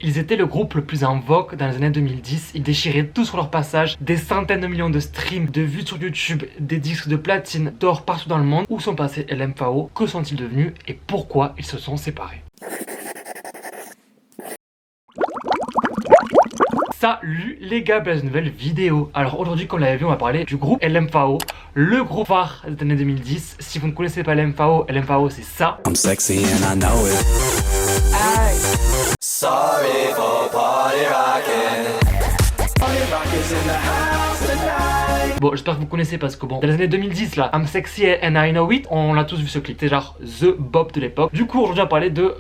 Ils étaient le groupe le plus en vogue dans les années 2010. Ils déchiraient tout sur leur passage, des centaines de millions de streams, de vues sur YouTube, des disques de platine, d'or partout dans le monde. Où sont passés LMFAO? Que sont-ils devenus? Et pourquoi ils se sont séparés? Salut les gars, bienvenue dans une nouvelle vidéo. Alors aujourd'hui, comme vous l'avez vu, on va parler du groupe LMFAO, le groupe phare des années 2010. Si vous ne connaissez pas LMFAO, LMFAO c'est ça. I'm sexy and I know it. Aye. Sorry for party rockin'. Party rockers in the house tonight. Bon, j'espère que vous connaissez parce que bon, dans les années 2010 là, I'm sexy and I know it, on l'a tous vu ce clip, c'est genre The Bob de l'époque. Du coup, aujourd'hui on va parler de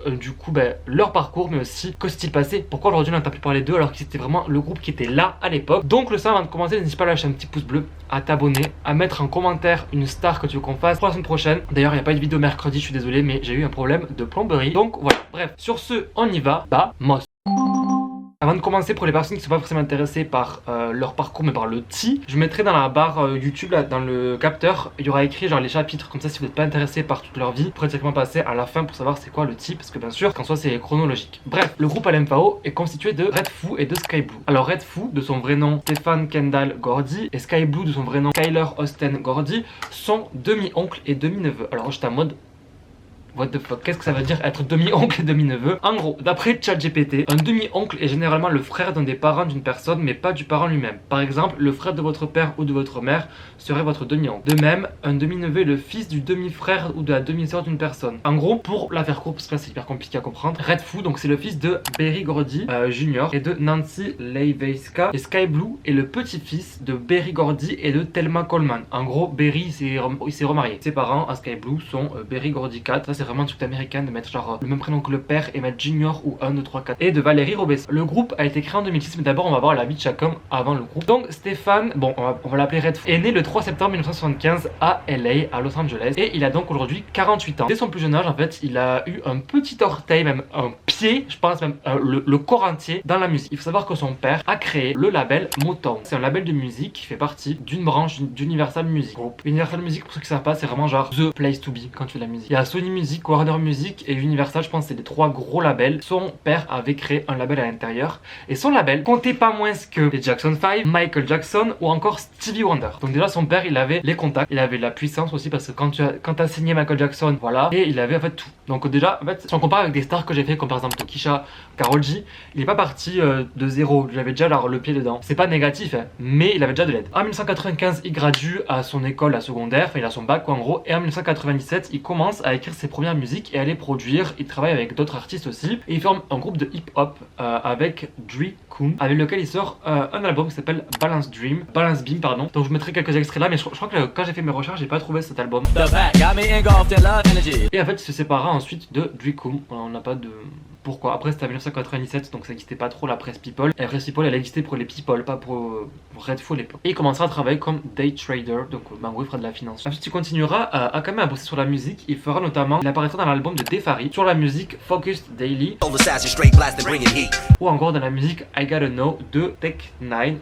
leur parcours, mais aussi que s'est-il passé, pourquoi aujourd'hui on n'entend plus parler d'eux alors qu'ils étaient vraiment le groupe qui était là à l'époque. Donc le savant, avant de commencer, n'hésite pas à lâcher un petit pouce bleu, à t'abonner, à mettre en commentaire une star que tu veux qu'on fasse pour la semaine prochaine. D'ailleurs, il n'y a pas eu de vidéo mercredi, je suis désolé, mais j'ai eu un problème de plomberie. Donc voilà, bref, sur ce, on y va. Vamos. Avant de commencer, pour les personnes qui ne sont pas forcément intéressées par leur parcours mais par le T, je mettrai dans la barre YouTube, là, dans le capteur, il y aura écrit genre les chapitres, comme ça si vous n'êtes pas intéressé par toute leur vie, vous pourrez directement passer à la fin pour savoir c'est quoi le T, parce que bien sûr qu'en soi c'est chronologique. Bref, le groupe LMFAO est constitué de Red Foo et de Sky Blue. Alors Red Foo, de son vrai nom Stefan Kendall Gordy, et Sky Blue de son vrai nom Skyler Austin Gordy, sont demi-oncle et demi-neveu. Alors j'étais en mode what the fuck, qu'est-ce que ça veut dire être demi-oncle et demi-neveu? En gros, d'après ChatGPT, un demi-oncle est généralement le frère d'un des parents d'une personne, mais pas du parent lui-même. Par exemple, le frère de votre père ou de votre mère serait votre demi-oncle. De même, un demi-neveu est le fils du demi-frère ou de la demi-sœur d'une personne. En gros, pour la faire courte, parce que là c'est hyper compliqué à comprendre, Red Foo, donc c'est le fils de Berry Gordy Jr. et de Nancy Leiveska, et Sky Blue est le petit-fils de Berry Gordy et de Thelma Coleman. En gros, Berry il s'est remarié. Ses parents à Sky Blue sont Berry Gordy 4, ça c'est vraiment un truc américain de mettre genre le même prénom que le père et mettre Junior ou 1, 2, 3, 4 et de Valérie Robesson. Le groupe a été créé en 2006, mais d'abord on va voir la vie de chacun avant le groupe. Donc Stéphane, bon on va l'appeler Red Foo, est né le 3 septembre 1975 à LA, à Los Angeles, et il a donc aujourd'hui 48 ans. Dès son plus jeune âge en fait, il a eu un petit orteil, même un pied, je pense même le corps entier dans la musique. Il faut savoir que son père a créé le label Motown. C'est un label de musique qui fait partie d'une branche d'Universal Music Group. Universal Music, pour ceux qui savent pas, c'est vraiment genre the place to be quand tu fais de la musique. Il y a Sony Music, Warner Music et Universal, je pense que c'est les trois gros labels. Son père avait créé un label à l'intérieur et son label comptait pas moins que les Jackson 5, Michael Jackson ou encore Stevie Wonder. Donc déjà son père il avait les contacts, il avait la puissance aussi parce que quand t'as signé Michael Jackson, voilà, et il avait en fait tout. Donc déjà en fait si on compare avec des stars que j'ai fait comme par exemple Tokisha, Karol G, il est pas parti de zéro, il avait déjà alors, le pied dedans. C'est pas négatif hein, mais il avait déjà de l'aide. En 1995 il gradue à son école à secondaire, enfin il a son bac quoi, en gros, et en 1997 il commence à écrire ses premières musiques et à les produire. Il travaille avec d'autres artistes aussi et il forme un groupe de hip-hop avec Dre Coon, avec lequel il sort un album qui s'appelle Balance Beam pardon. Donc je mettrai quelques extraits là, mais je crois que quand j'ai fait mes recherches j'ai pas trouvé cet album. Et en fait il se sépara ensuite de Dre Coon. On n'a pas de pourquoi. Après c'était en 1997 donc ça n'existait pas trop la presse People. Et la presse People elle existait pour les People, pas pour Red Foo à l'époque. Et il commencera à travailler comme day trader, donc en gros il fera de la finance. Ensuite il continuera à quand même à bosser sur la musique. Il fera notamment, il apparaîtra dans l'album de Defari sur la musique Focused Daily ou encore dans la musique I Gotta Know de Tech-9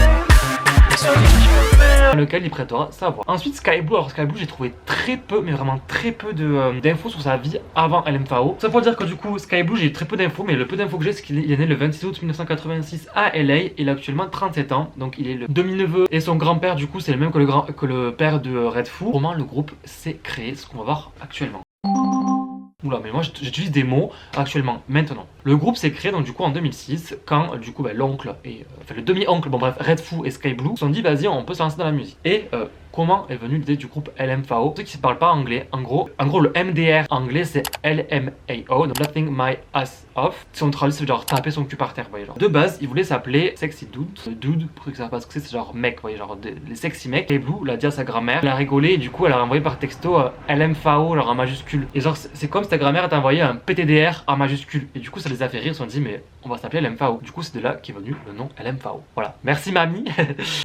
dans lequel il prêtera sa voix. Ensuite Sky Blue, alors Sky Blue j'ai trouvé très peu, mais vraiment très peu d'infos sur sa vie avant LMFAO. Ça pour dire que du coup Sky Blue j'ai très peu d'infos, mais le peu d'infos que j'ai c'est qu'il est né le 26 août 1986 à LA. Il a actuellement 37 ans, donc il est le demi-neveu et son grand-père du coup c'est le même que le père de Red Foo. Comment le groupe s'est créé, ce qu'on va voir actuellement. Oula, mais moi j'utilise des mots actuellement, maintenant. Le groupe s'est créé donc du coup en 2006 quand du coup l'oncle et enfin le demi-oncle, bon bref, Red Foo et Sky Blue se sont dit vas-y on peut se lancer dans la musique. Et comment est venue l'idée du groupe LMFAO? Pour ceux qui ne parlent pas anglais, en gros le MDR anglais c'est LMAO, donc Laughing My Ass Off. Si on traduit, ça veut dire taper son cul par terre, vous voyez genre. De base, il voulait s'appeler Sexy Dude. Dude, pour ceux qui savent pas ce que c'est genre mec, vous voyez, genre les sexy mecs. Et Blue l'a dit à sa grand-mère, elle a rigolé et du coup elle a envoyé par texto LMFAO, genre en majuscule. Et genre c'est comme si ta grand-mère t'a envoyé un PTDR en majuscule. Et du coup ça les a fait rire, ils se sont dit mais on va s'appeler LMFAO. Du coup c'est de là qu'est venu le nom LMFAO. Voilà, merci mamie.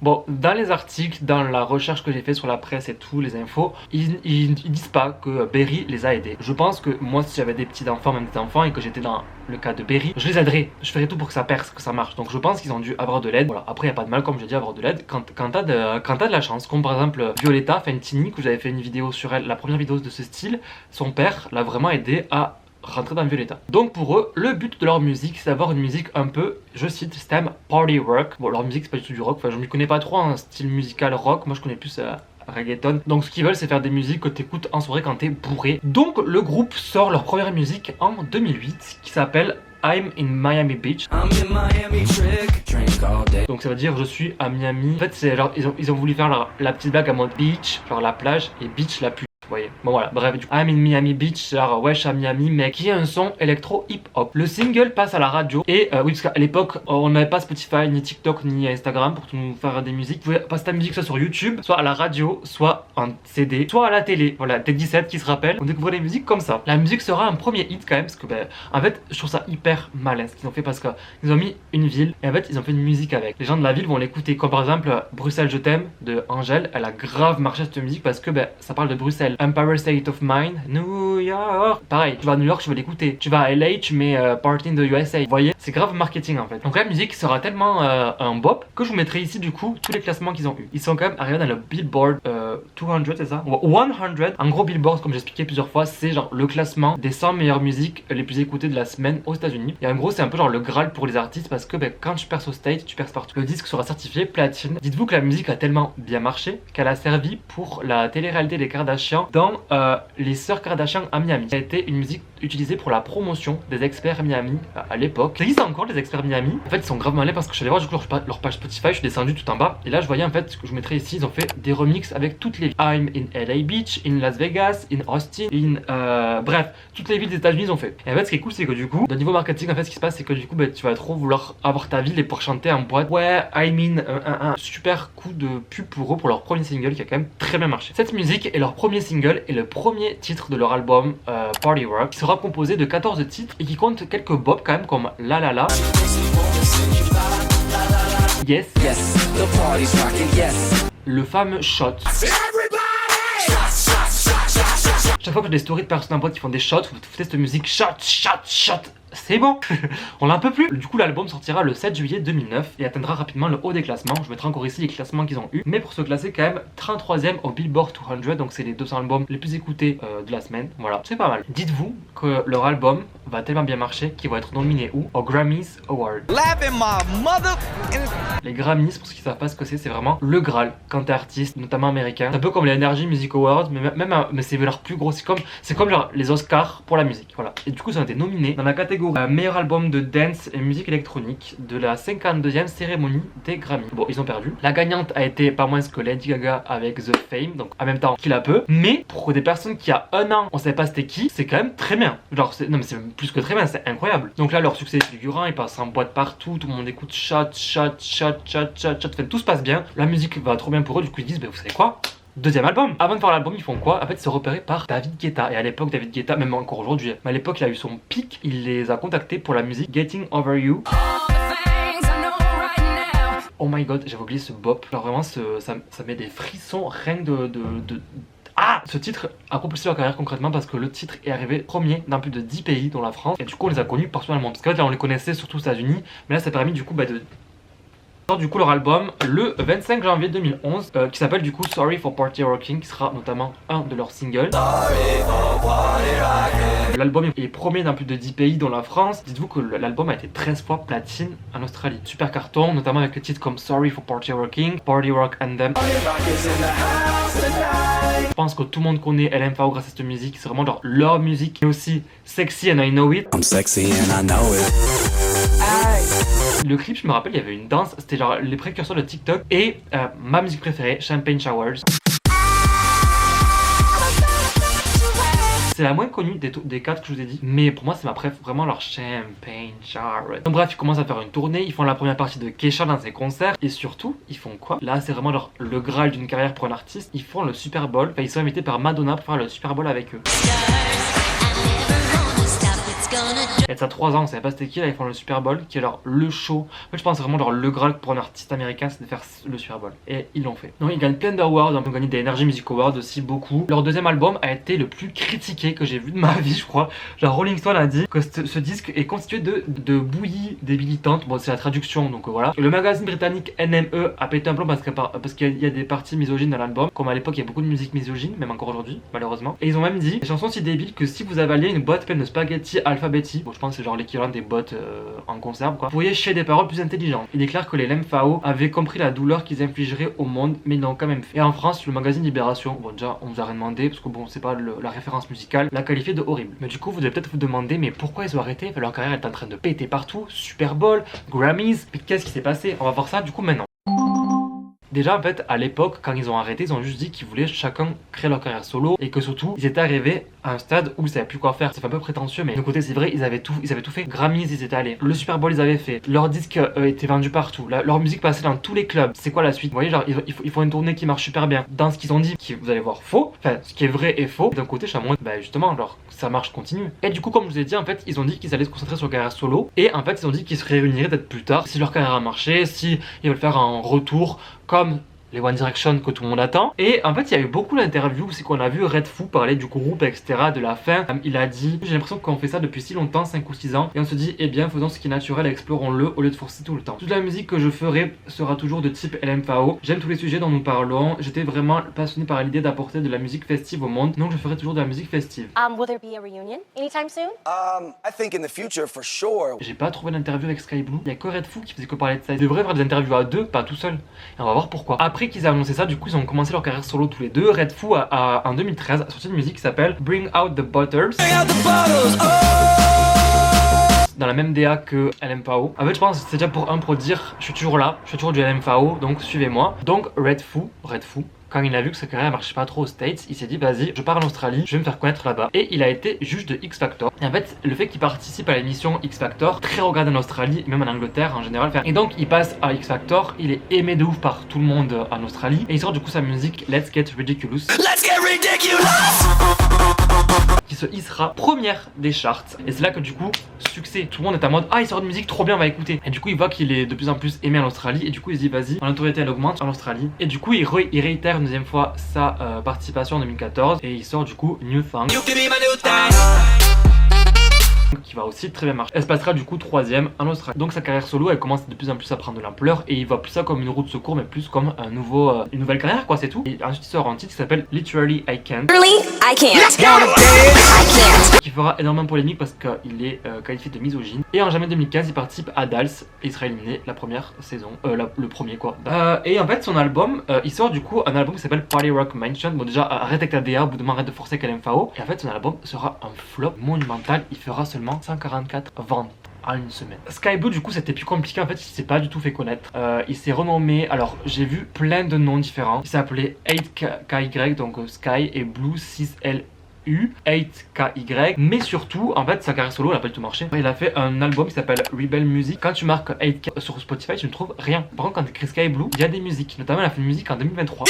Bon, dans les articles, dans la recherche que j'ai fait sur la presse et tout, les infos, ils disent pas que Berry les a aidés. Je pense que moi si j'avais des petits enfants, même des enfants, et que j'étais dans le cas de Berry, je les aiderais, je ferais tout pour que ça perce, que ça marche. Donc je pense qu'ils ont dû avoir de l'aide. Voilà. Après il n'y a pas de mal, comme je dis, avoir de l'aide quand t'as de la chance, comme par exemple Violetta Fentini, que j'avais fait une vidéo sur elle, la première vidéo de ce style. Son père l'a vraiment aidé à rentrer dans le vieux état. Donc pour eux, le but de leur musique, c'est d'avoir une musique un peu, je cite, thème party rock. Bon, leur musique, c'est pas du tout du rock, enfin je m'y connais pas trop en style musical rock, moi je connais plus reggaeton. Donc ce qu'ils veulent, c'est faire des musiques que t'écoutes en soirée quand t'es bourré. Donc le groupe sort leur première musique en 2008 qui s'appelle I'm in Miami Beach. Donc ça veut dire je suis à Miami. En fait c'est genre ils ont voulu faire la petite blague à mode beach, genre la plage, et beach la pute. Vous voyez. Bon voilà, bref, du coup, I'm in Miami Beach, genre ouais, je suis à Miami, mais qui est un son électro hip-hop. Le single passe à la radio et oui, parce qu'à l'époque, on n'avait pas Spotify, ni TikTok, ni Instagram pour nous faire des musiques. Vous pouvez passer ta musique soit sur YouTube, soit à la radio, soit en CD, soit à la télé. Voilà, des 17 qui se rappellent, on découvrait des musiques comme ça. La musique sera un premier hit quand même, parce que ben, en fait, je trouve ça hyper malin ce qu'ils ont fait, parce qu'ils ont mis une ville et en fait, ils ont fait une musique avec. Les gens de la ville vont l'écouter, comme par exemple Bruxelles je t'aime de Angèle. Elle a grave marché cette musique parce que ben, ça parle de Bruxelles. Empire State of Mind, New York. Pareil, tu vas à New York, tu vas l'écouter. Tu vas à LA, tu mets Party in the USA. Vous voyez, c'est grave marketing en fait. Donc la musique sera tellement un bop que je vous mettrai ici du coup tous les classements qu'ils ont eu. Ils sont quand même arrivés dans le Billboard 200, c'est ça? 100. En gros, Billboard, comme j'ai expliqué plusieurs fois, c'est genre le classement des 100 meilleures musiques les plus écoutées de la semaine aux États-Unis. Et en gros, c'est un peu genre le Graal pour les artistes parce que ben, quand tu perces au State, tu perces partout. Le disque sera certifié platine. Dites-vous que la musique a tellement bien marché qu'elle a servi pour la télé-réalité des Kardashians dans les sœurs Kardashian à Miami. Ça a été une musique utilisée pour la promotion des experts Miami à l'époque. Ça existe encore les experts Miami. En fait, ils sont grave malins parce que je suis allé voir du coup leur page Spotify, je suis descendu tout en bas et là je voyais en fait ce que je mettrais ici, ils ont fait des remixes avec toutes les villes. I'm in LA Beach, in Las Vegas, in Austin, bref, toutes les villes des États-Unis ils ont fait. Et en fait, ce qui est cool, c'est que du coup, au niveau marketing, en fait, ce qui se passe, c'est que du coup, bah, tu vas trop vouloir avoir ta ville et pour chanter en boîte. Ouais, I'm in un super coup de pub pour eux pour leur premier single qui a quand même très bien marché. Cette musique est leur premier single et le premier titre de leur album Party Rock, qui sera composé de 14 titres et qui compte quelques bops quand même comme La La La, Yes, yes, the party's rocking, yes, le fameux Shot. Chaque fois que j'ai des stories de personnes en boîte qui font des shots, vous foutez cette musique shot, shot, shot. C'est bon. On l'a un peu plus. Du coup l'album sortira le 7 juillet 2009 et atteindra rapidement le haut des classements. Je mettrai encore ici les classements qu'ils ont eu. Mais pour se classer quand même 33e au Billboard 200, donc c'est les 200 albums les plus écoutés de la semaine. Voilà, c'est pas mal. Dites-vous que leur album va tellement bien marcher qu'ils vont être nominés où? Au Grammys Award. Les Grammys, pour ceux qui savent pas ce que c'est vraiment le Graal quand t'es artiste, notamment américain. C'est un peu comme les Energy Music Awards, mais c'est leur plus gros. C'est comme genre les Oscars pour la musique. Voilà. Et du coup, ils ont été nominés dans la catégorie meilleur album de dance et musique électronique de la 52e cérémonie des Grammys. Bon, ils ont perdu. La gagnante a été pas moins que Lady Gaga avec The Fame, donc en même temps qu'il a peu. Mais pour des personnes qui a un an, on savait pas c'était qui, c'est quand même très bien. Genre, non mais c'est plus que très bien, c'est incroyable. Donc là, leur succès est fulgurant, ils passent en boîte partout, tout le monde écoute shot, shot, shot, shot, shot, shot, fait, tout se passe bien. La musique va trop bien pour eux, du coup ils disent, bah, vous savez quoi? Deuxième album. Avant de faire l'album, ils font quoi? En fait, ils sont repérés par David Guetta. Et à l'époque, David Guetta, même encore aujourd'hui, mais à l'époque, il a eu son pic. Il les a contactés pour la musique Getting Over You. Oh my god, j'avais oublié ce bop. Genre vraiment, ça met des frissons rien que Ah! Ce titre a propulsé leur carrière concrètement parce que le titre est arrivé premier dans plus de 10 pays, dont la France. Et du coup, on les a connus partout dans le monde. Parce qu'en fait, là, on les connaissait surtout aux États-Unis. Mais là, ça a permis du coup de du coup leur album le 25 janvier 2011 qui s'appelle du coup Sorry for Party Rocking, qui sera notamment un de leurs singles. L'album est premier dans plus de 10 pays dont la France. Dites-vous que l'album a été 13 fois platine en Australie. Super carton, notamment avec des titres comme Sorry for Party Rocking, Party Rock Anthem. Je pense que tout le monde connaît LMFAO grâce à cette musique. C'est vraiment genre leur musique, mais aussi Sexy and I Know It. I'm sexy and I know it. Le clip, je me rappelle, il y avait une danse, c'était genre les précurseurs de TikTok. Et ma musique préférée, Champagne Showers. C'est la moins connue des 4 que je vous ai dit, mais pour moi c'est ma préf, vraiment leur Champagne Showers. Donc bref, ils commencent à faire une tournée, ils font la première partie de Kesha dans ses concerts. Et surtout, ils font quoi? Là c'est vraiment genre le Graal d'une carrière pour un artiste. Ils font le Super Bowl, enfin ils sont invités par Madonna pour faire le Super Bowl avec eux. Il y a de ça 3 ans, on savait pas c'était qui, là ils font le Super Bowl, qui est genre le show. En fait, je pense vraiment genre le Graal pour un artiste américain, c'est de faire le Super Bowl. Et ils l'ont fait. Donc ils gagnent plein d'awards, ils ont gagné des Energy Music Awards aussi beaucoup. Leur deuxième album a été le plus critiqué que j'ai vu de ma vie, je crois. Genre Rolling Stone a dit que ce disque est constitué de bouillies débilitantes. Bon, c'est la traduction, donc voilà. Le magazine britannique NME a pété un plomb parce qu'il y a des parties misogynes dans l'album. Comme à l'époque, il y a beaucoup de musique misogyne, même encore aujourd'hui, malheureusement. Et ils ont même dit des chansons si débiles que si vous avaliez une boîte pleine de spaghetti alphabeti, bon, je pense que c'est genre l'équivalent des bottes en conserve, quoi, vous pourriez chier des paroles plus intelligentes. Il déclare que les LMFAO avaient compris la douleur qu'ils infligeraient au monde, mais ils l'ont quand même fait. Et en France, le magazine Libération, bon, déjà, on nous a rien demandé, parce que bon, c'est pas la référence musicale, l'a qualifié de horrible. Mais du coup, vous devez peut-être vous demander, mais pourquoi ils ont arrêté? Leur carrière est en train de péter partout, Super Bowl, Grammys, puis qu'est-ce qui s'est passé? On va voir ça du coup maintenant. Déjà en fait à l'époque quand ils ont arrêté ils ont juste dit qu'ils voulaient chacun créer leur carrière solo et que surtout ils étaient arrivés à un stade où ils savaient plus quoi faire. Ça fait un peu prétentieux mais de côté c'est vrai ils avaient tout fait. Grammys ils étaient allés, le Super Bowl ils avaient fait, leur disque était vendu partout, leur musique passait dans tous les clubs. C'est quoi la suite? Vous voyez genre ils font une tournée qui marche super bien. Dans ce qu'ils ont dit qui vous allez voir faux, enfin ce qui est vrai et faux. D'un côté je suis en mode bah justement genre ça marche continue. Et du coup comme je vous ai dit en fait ils ont dit qu'ils allaient se concentrer sur leur carrière solo et en fait ils ont dit qu'ils se réuniraient peut-être plus tard si leur carrière a marché, si ils veulent faire un retour comme les One Direction que tout le monde attend. Et en fait il y a eu beaucoup d'interviews, c'est qu'on a vu Red Foo parler du groupe etc, de la fin. Il a dit j'ai l'impression qu'on fait ça depuis si longtemps, 5 ou 6 ans et on se dit eh bien faisons ce qui est naturel et explorons-le au lieu de forcer tout le temps. Toute la musique que je ferai sera toujours de type LMFAO. J'aime tous les sujets dont nous parlons, j'étais vraiment passionné par l'idée d'apporter de la musique festive au monde, donc je ferai toujours de la musique festive. Will there be a reunion anytime soon? I think in the future for sure. J'ai pas trouvé d'interview avec Sky Blue, il y a que Red Foo qui faisait que parler de ça. Ils devraient faire des interviews à deux, pas tout seul. Et on va voir pourquoi. Après qu'ils aient annoncé ça, du coup ils ont commencé leur carrière solo tous les deux. Red Foo en 2013 a sorti une musique qui s'appelle Bring Out the Bottles. Dans la même DA que LMFAO. En fait je pense que c'est déjà pour dire je suis toujours là, je suis toujours du LMFAO donc suivez-moi. Donc Red Foo quand il a vu que sa carrière marchait pas trop aux States, il s'est dit vas-y, je pars en Australie, je vais me faire connaître là-bas. Et il a été juge de X Factor. Et en fait, le fait qu'il participe à l'émission X Factor, très regardé en Australie, même en Angleterre en général. Et donc, il passe à X Factor, il est aimé de ouf par tout le monde en Australie. Et il sort du coup sa musique Let's Get Ridiculous. Let's get ridiculous! Qui se hissera première des charts. Et c'est là que du coup, succès. Tout le monde est en mode ah, il sort de musique trop bien, on va écouter. Et du coup, il voit qu'il est de plus en plus aimé en Australie. Et du coup, il se dit vas-y, mon notoriété elle augmente en Australie. Et du coup, il réitère une deuxième fois sa participation en 2014 et il sort du coup New Thang qui va aussi très bien marcher. Elle se passera du coup 3ème en Australie. Donc sa carrière solo elle commence de plus en plus à prendre de l'ampleur et il voit plus ça comme une roue de secours mais plus comme une nouvelle carrière quoi, c'est tout. Et ensuite il sort un titre qui s'appelle Literally I Can't. Qui fera énormément polémique parce qu'il est qualifié de misogyne. Et en janvier 2015 il participe à Dals et il sera éliminé la première saison, le premier quoi. Et en fait son album, il sort du coup un album qui s'appelle Party Rock Mansion. Bon déjà arrête avec ta DA, au bout de moment arrête de forcer avec LMFAO. Et en fait son album sera un flop monumental, il fera seulement 144 ventes en une semaine. Sky Blue du coup c'était plus compliqué en fait, il s'est pas du tout fait connaître. Il s'est renommé, alors j'ai vu plein de noms différents. Il s'appelait 8KY donc Sky et Blue 6L 8KY, mais surtout en fait sa carrière solo elle a pas du tout marché. Il a fait un album qui s'appelle Rebel Music. Quand tu marques 8K sur Spotify tu ne trouves rien. Par contre quand tu écris Sky Blue il y a des musiques, notamment elle a fait une musique en 2023.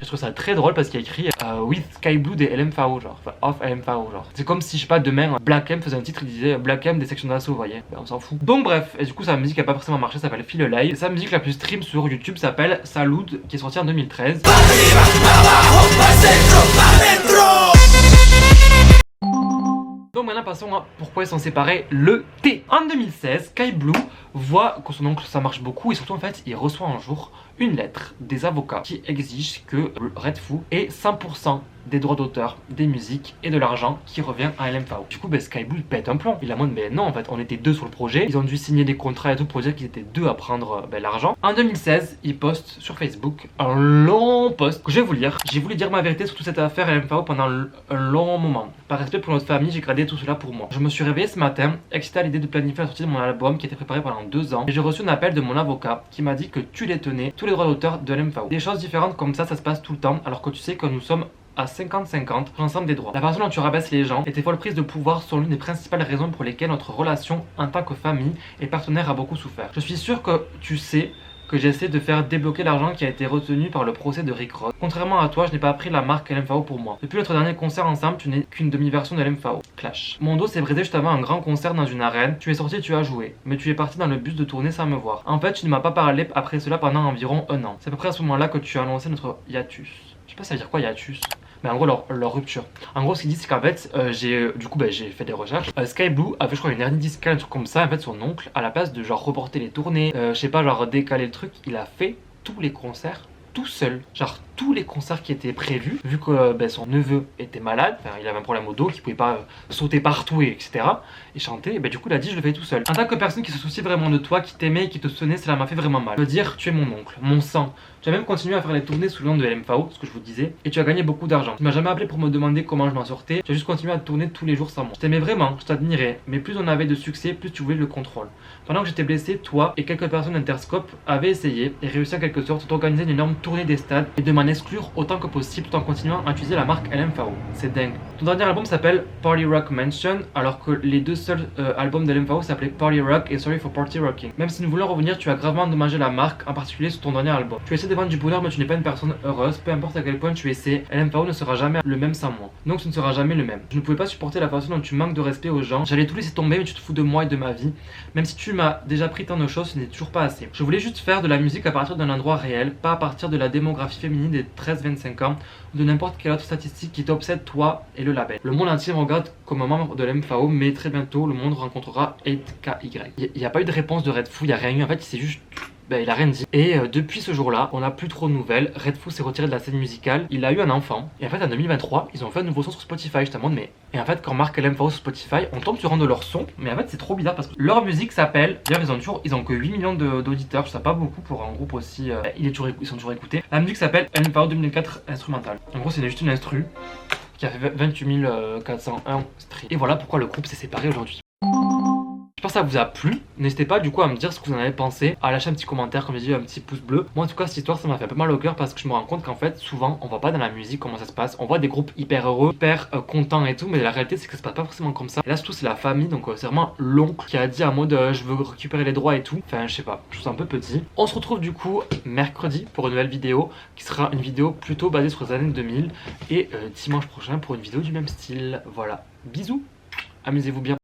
Je trouve ça très drôle parce qu'il y a écrit with Sky Blue des LMFAO genre, enfin off LMFAO genre. C'est comme si je sais pas demain Black M faisait un titre, il disait Black M des sections d'assaut, vous voyez, ben, on s'en fout. Donc bref, et du coup sa musique a pas forcément marché, ça s'appelle Feel Alive. Sa musique la plus stream sur YouTube s'appelle Salud qui est sortie en 2013. Donc maintenant passons à pourquoi ils sont séparés, le T. En 2016, Sky Blue voit que son oncle ça marche beaucoup et surtout en fait il reçoit un jour une lettre des avocats qui exigent que Red Foo ait 100% des droits d'auteur, des musiques et de l'argent qui revient à LMFAO. Du coup Sky Blue pète un plomb. Il a montré mais non en fait on était deux sur le projet. Ils ont dû signer des contrats et tout pour dire qu'ils étaient deux à prendre l'argent. En 2016 il poste sur Facebook un long post que je vais vous lire. J'ai voulu dire ma vérité sur toute cette affaire LMFAO pendant un long moment. Par respect pour notre famille j'ai gardé tout cela pour moi. Je me suis réveillé ce matin excité à l'idée de planifier la sortie de mon album qui était préparé pendant 2 ans et j'ai reçu un appel de mon avocat qui m'a dit que tu les tenais tous les droits d'auteur de LMFAO. Des choses différentes comme ça se passe tout le temps alors que tu sais que nous sommes à 50-50 sur l'ensemble des droits. La façon dont tu rabaisses les gens et tes folles prises de pouvoir sont l'une des principales raisons pour lesquelles notre relation en tant que famille et partenaire a beaucoup souffert. Je suis sûr que tu sais que j'essaie de faire débloquer l'argent qui a été retenu par le procès de Rick Ross. Contrairement à toi, je n'ai pas pris la marque LMFAO pour moi. Depuis notre dernier concert ensemble, tu n'es qu'une demi-version de LMFAO. Clash. Mon dos s'est brisé juste avant un grand concert dans une arène. Tu es sorti, tu as joué, mais tu es parti dans le bus de tournée sans me voir. En fait, tu ne m'as pas parlé après cela pendant environ un an. C'est à peu près à ce moment-là que tu as annoncé notre hiatus. Je sais pas ça veut dire quoi hiatus. Mais en gros leur rupture. En gros ce qu'ils disent c'est qu'en fait j'ai fait des recherches. Sky Blue avait je crois une hernie discale, un truc comme ça. En fait son oncle à la place de genre reporter les tournées, je sais pas genre décaler le truc, il a fait tous les concerts tout seul, genre tous les concerts qui étaient prévus, vu que son neveu était malade, enfin, il avait un problème au dos, qu'il pouvait pas sauter partout et etc. et chanter, et du coup il a dit je le fais tout seul. En tant que personne qui se soucie vraiment de toi, qui t'aimait et qui te sonnait, cela m'a fait vraiment mal. Je veux dire, tu es mon oncle, mon sang. Tu as même continué à faire les tournées sous le nom de LMFAO, ce que je vous disais, et tu as gagné beaucoup d'argent. Tu m'as jamais appelé pour me demander comment je m'en sortais, tu as juste continué à tourner tous les jours sans moi. Je t'aimais vraiment, je t'admirais, mais plus on avait de succès, plus tu voulais le contrôle. Pendant que j'étais blessé, toi et quelques personnes d'Interscope avaient essayé et réussi en quelque sorte d'organiser une énorme tournée des stades et de m'en exclure autant que possible tout en continuant à utiliser la marque LMFAO. C'est dingue. Ton dernier album s'appelle Party Rock Mansion, alors que les deux seuls albums de LMFAO s'appelaient Party Rock et Sorry for Party Rocking. Même si nous voulons revenir, tu as gravement endommagé la marque, en particulier sur ton dernier album. Tu essaies de vendre du bonheur mais tu n'es pas une personne heureuse, peu importe à quel point tu essaies, LMFAO ne sera jamais le même sans moi. Donc ce ne sera jamais le même. Je ne pouvais pas supporter la façon dont tu manques de respect aux gens. J'allais tout laisser tomber mais tu te fous de moi et de ma vie. Même si tu m'as déjà pris tant de choses, ce n'est toujours pas assez. Je voulais juste faire de la musique à partir d'un endroit réel, pas à partir de la démographie féminine des 13-25 ans ou de n'importe quelle autre statistique qui t'obsède toi et le label. Le monde entier me regarde comme un membre de l'MFAO, mais très bientôt le monde rencontrera 8KY. Il n'y a pas eu de réponse de Redfoo, il n'y a rien eu. En fait, il s'est juste... il a rien dit. Et depuis ce jour-là, on n'a plus trop de nouvelles. Redfoo s'est retiré de la scène musicale. Il a eu un enfant. Et en fait, en 2023, ils ont fait un nouveau son sur Spotify. Je te montre, mais. Et en fait, quand on marque LMFAO sur Spotify, on tombe sur un de leurs sons. Mais en fait, c'est trop bizarre parce que leur musique s'appelle. D'ailleurs, ils ont que 8 millions d'auditeurs. Je sais pas beaucoup pour un groupe aussi. Ils sont toujours écoutés. La musique s'appelle LMFAO 2004 Instrumental. En gros, c'est juste une instru qui a fait 28 401 streams. Et voilà pourquoi le groupe s'est séparé aujourd'hui. J'espère que ça vous a plu. N'hésitez pas du coup à me dire ce que vous en avez pensé, à lâcher un petit commentaire, comme j'ai dit, un petit pouce bleu. Moi en tout cas cette histoire ça m'a fait un peu mal au cœur parce que je me rends compte qu'en fait souvent on voit pas dans la musique comment ça se passe. On voit des groupes hyper heureux, hyper contents et tout, mais la réalité c'est que ça se passe pas forcément comme ça. Et là surtout c'est la famille, donc c'est vraiment l'oncle qui a dit en mode je veux récupérer les droits et tout. Enfin je sais pas, je trouve ça un peu petit. On se retrouve du coup mercredi pour une nouvelle vidéo qui sera une vidéo plutôt basée sur les années 2000 et dimanche prochain pour une vidéo du même style. Voilà, bisous, amusez-vous bien.